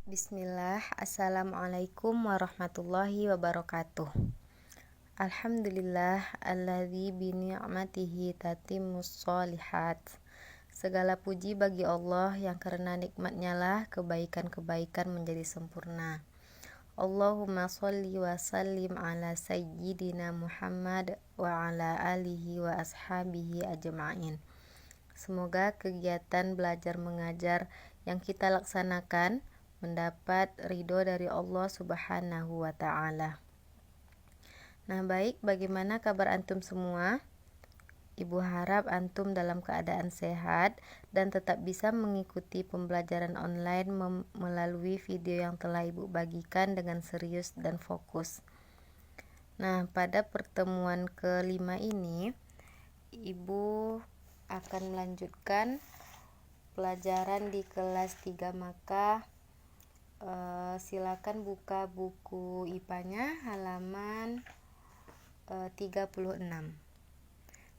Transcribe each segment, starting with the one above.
Bismillah, Assalamualaikum warahmatullahi wabarakatuh. Alhamdulillah, alladzi bini'matihi tatimmus sholihat. Segala puji bagi Allah yang karena nikmatnya lah kebaikan-kebaikan menjadi sempurna. Allahumma sholli wa sallim ala sayyidina Muhammad wa ala alihi wa ashabihi ajma'in. Semoga kegiatan belajar mengajar yang kita laksanakan mendapat ridho dari Allah Subhanahu wa Ta'ala. Nah, baik, bagaimana kabar antum semua? Ibu harap antum dalam keadaan sehat dan tetap bisa mengikuti pembelajaran online melalui video yang telah ibu bagikan dengan serius dan fokus. Nah, pada pertemuan kelima ini, ibu akan melanjutkan pelajaran di kelas 3, maka silakan buka buku IPA-nya halaman 36.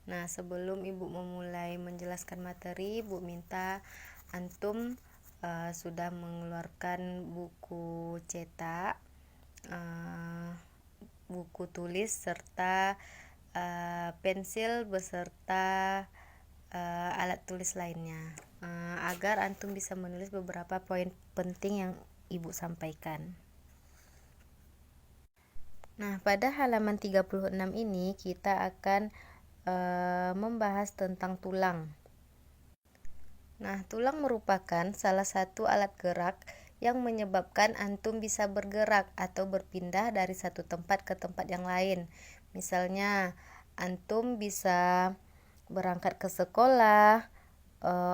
Nah, sebelum ibu memulai menjelaskan materi, ibu minta antum sudah mengeluarkan buku cetak, buku tulis serta pensil beserta alat tulis lainnya, agar antum bisa menulis beberapa poin penting yang ibu sampaikan. Nah, pada halaman 36 ini kita akan membahas tentang tulang. Nah, tulang merupakan salah satu alat gerak yang menyebabkan antum bisa bergerak atau berpindah dari satu tempat ke tempat yang lain. Misalnya, antum bisa berangkat ke sekolah,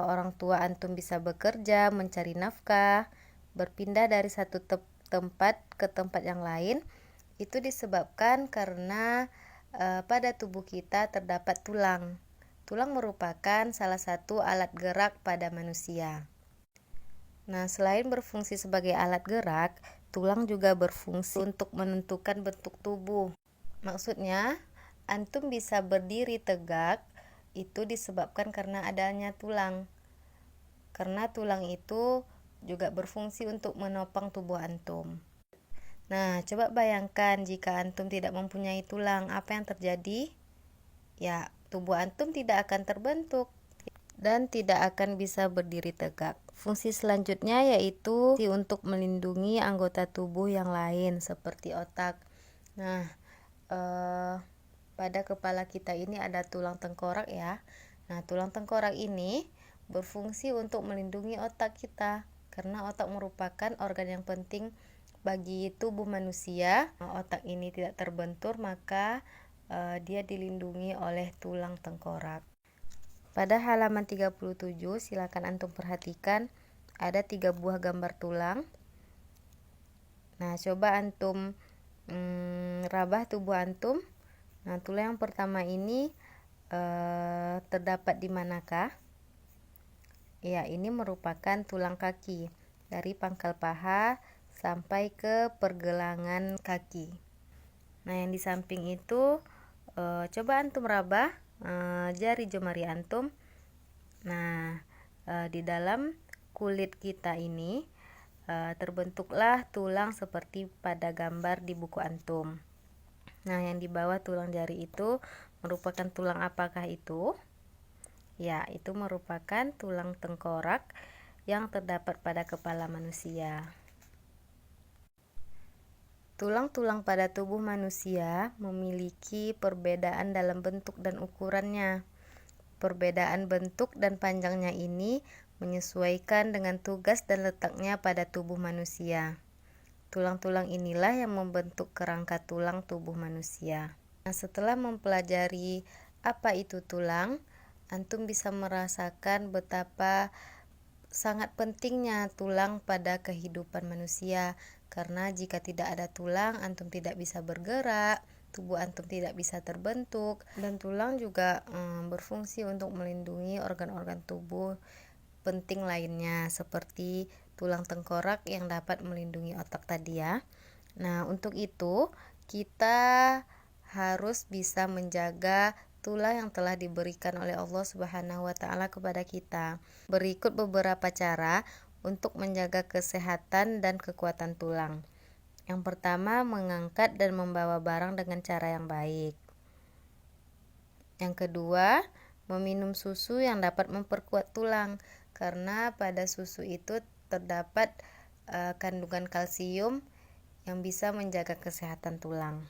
orang tua antum bisa bekerja, mencari nafkah, berpindah dari satu tempat ke tempat yang lain. Itu disebabkan karena pada tubuh kita terdapat tulang. Tulang merupakan salah satu alat gerak pada manusia. Nah, selain berfungsi sebagai alat gerak, tulang juga berfungsi untuk menentukan bentuk tubuh. Maksudnya, antum bisa berdiri tegak itu disebabkan karena adanya tulang. Karena tulang itu juga berfungsi untuk menopang tubuh antum. Nah, coba bayangkan jika antum tidak mempunyai tulang, apa yang terjadi? Ya, tubuh antum tidak akan terbentuk dan tidak akan bisa berdiri tegak. Fungsi selanjutnya yaitu untuk melindungi anggota tubuh yang lain seperti otak. Nah, pada kepala kita ini ada tulang tengkorak ya. Nah, tulang tengkorak ini berfungsi untuk melindungi otak kita karena otak merupakan organ yang penting bagi tubuh manusia. Otak ini tidak terbentur, maka dia dilindungi oleh tulang tengkorak. Pada halaman 37 silakan antum perhatikan ada 3 buah gambar tulang. Nah, coba antum rabah tubuh antum. Nah, tulang yang pertama ini terdapat di manakah? Ya, ini merupakan tulang kaki dari pangkal paha sampai ke pergelangan kaki. Nah, yang di samping itu coba antum rabah jari jemari antum. Nah, di dalam kulit kita ini terbentuklah tulang seperti pada gambar di buku antum. Nah, yang di bawah tulang jari itu merupakan tulang apakah itu? Ya, itu merupakan tulang tengkorak yang terdapat pada kepala manusia. Tulang-tulang pada tubuh manusia memiliki perbedaan dalam bentuk dan ukurannya. Perbedaan bentuk dan panjangnya ini menyesuaikan dengan tugas dan letaknya pada tubuh manusia. Tulang-tulang inilah yang membentuk kerangka tulang tubuh manusia. Nah, setelah mempelajari apa itu tulang, antum bisa merasakan betapa sangat pentingnya tulang pada kehidupan manusia. Karena jika tidak ada tulang, antum tidak bisa bergerak, tubuh antum tidak bisa terbentuk, dan tulang juga berfungsi untuk melindungi organ-organ tubuh penting lainnya seperti tulang tengkorak yang dapat melindungi otak tadi ya. Nah, untuk itu kita harus bisa menjaga tulang yang telah diberikan oleh Allah Subhanahu wa Ta'ala kepada kita. Berikut beberapa cara untuk menjaga kesehatan dan kekuatan tulang. Yang pertama, mengangkat dan membawa barang dengan cara yang baik. Yang kedua, meminum susu yang dapat memperkuat tulang, karena pada susu itu terdapat kandungan kalsium yang bisa menjaga kesehatan tulang.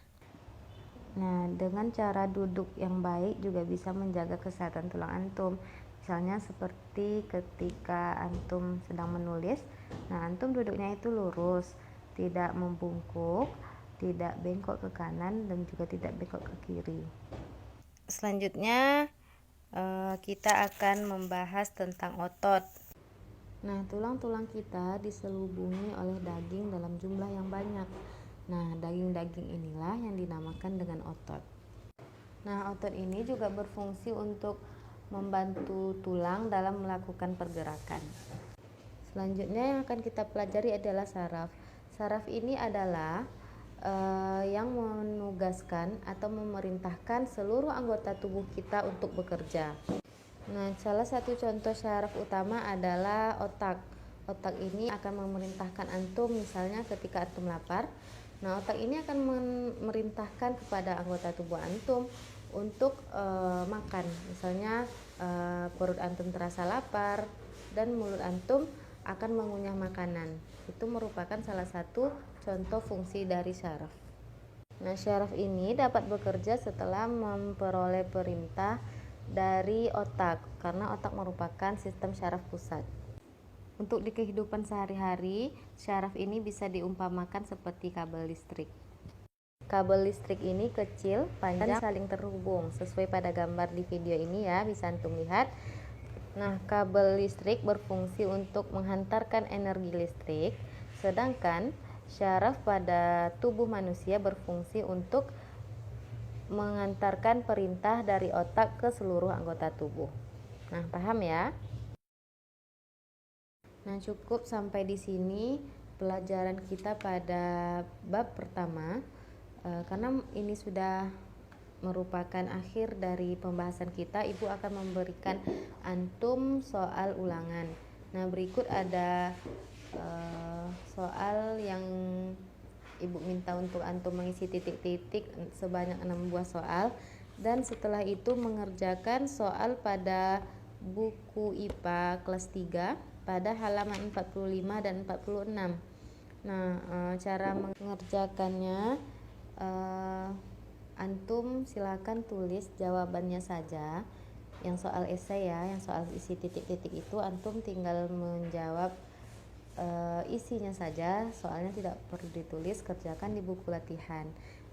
Nah, dengan cara duduk yang baik juga bisa menjaga kesehatan tulang antum. Misalnya seperti ketika antum sedang menulis, nah antum duduknya itu lurus, tidak membungkuk, tidak bengkok ke kanan dan juga tidak bengkok ke kiri. Selanjutnya kita akan membahas tentang otot. Nah, tulang-tulang kita diselubungi oleh daging dalam jumlah yang banyak. Nah, daging-daging inilah yang dinamakan dengan otot. Nah, otot ini juga berfungsi untuk membantu tulang dalam melakukan pergerakan. Selanjutnya yang akan kita pelajari adalah saraf. Saraf ini adalah yang menugaskan atau memerintahkan seluruh anggota tubuh kita untuk bekerja. Nah, salah satu contoh saraf utama adalah otak. Otak ini akan memerintahkan antum, misalnya ketika antum lapar. Nah, otak ini akan memerintahkan kepada anggota tubuh antum untuk makan. Misalnya perut antum terasa lapar dan mulut antum akan mengunyah makanan. Itu merupakan salah satu contoh fungsi dari syaraf. Nah, syaraf ini dapat bekerja setelah memperoleh perintah dari otak, karena otak merupakan sistem syaraf pusat. Untuk di kehidupan sehari-hari, syaraf ini bisa diumpamakan seperti kabel listrik. Kabel listrik ini kecil, panjang, dan saling terhubung sesuai pada gambar di video ini ya, bisa antum lihat. Nah, kabel listrik berfungsi untuk menghantarkan energi listrik, sedangkan syaraf pada tubuh manusia berfungsi untuk mengantarkan perintah dari otak ke seluruh anggota tubuh. Nah, paham ya? Nah, cukup sampai di sini pelajaran kita pada bab pertama, karena ini sudah merupakan akhir dari pembahasan kita. Ibu akan memberikan antum soal ulangan. Nah, berikut ada soal yang ibu minta untuk antum mengisi titik-titik sebanyak 6 buah soal, dan setelah itu mengerjakan soal pada buku IPA kelas 3 pada halaman 45 dan 46. Nah, cara mengerjakannya, antum silakan tulis jawabannya saja. Yang soal esai ya, yang soal isi titik-titik itu antum tinggal menjawab isinya saja, soalnya tidak perlu ditulis, kerjakan di buku latihan.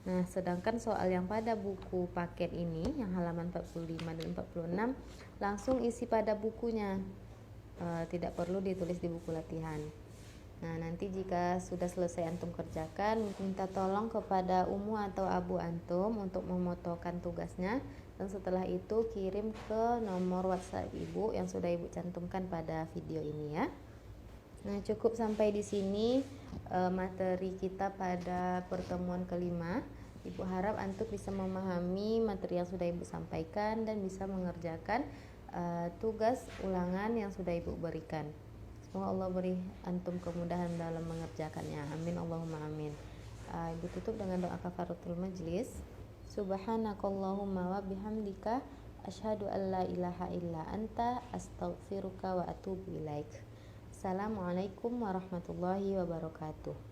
Nah, sedangkan soal yang pada buku paket ini yang halaman 45 dan 46 langsung isi pada bukunya, tidak perlu ditulis di buku latihan. Nah, nanti jika sudah selesai antum kerjakan, minta tolong kepada umu atau abu antum untuk memotokan tugasnya, dan setelah itu kirim ke nomor WhatsApp ibu yang sudah ibu cantumkan pada video ini ya. Nah, cukup sampai di sini materi kita pada pertemuan kelima. Ibu harap antum bisa memahami materi yang sudah ibu sampaikan dan bisa mengerjakan tugas ulangan yang sudah ibu berikan. Semoga Allah beri antum kemudahan dalam mengerjakannya. Amin Allahumma amin. Ibu tutup dengan doa kafaratul majlis. Subhanakallahumma wa bihamdika asyhadu an la ilaha illa anta astaghfiruka wa atubu ilaik. Assalamualaikum warahmatullahi wabarakatuh.